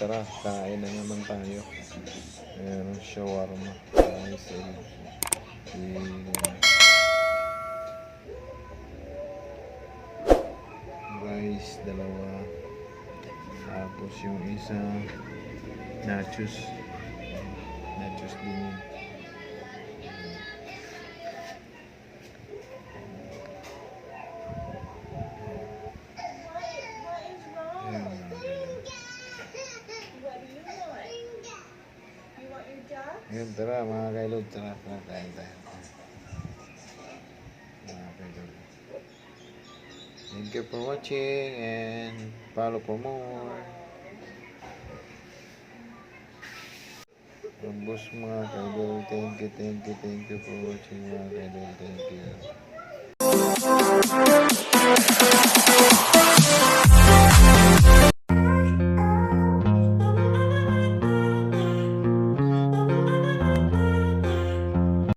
tara, kain na naman tayo. Ayan, shawarma. Rice, rice, dalawa. Tapos yung isa, nachos. Nachos din yun. Ayan, tara mga kailod, tara kain tayo. Mga kailod. Thank you for watching and follow for more. Ang boss mga kailod, thank you for watching mga kailod, thank you.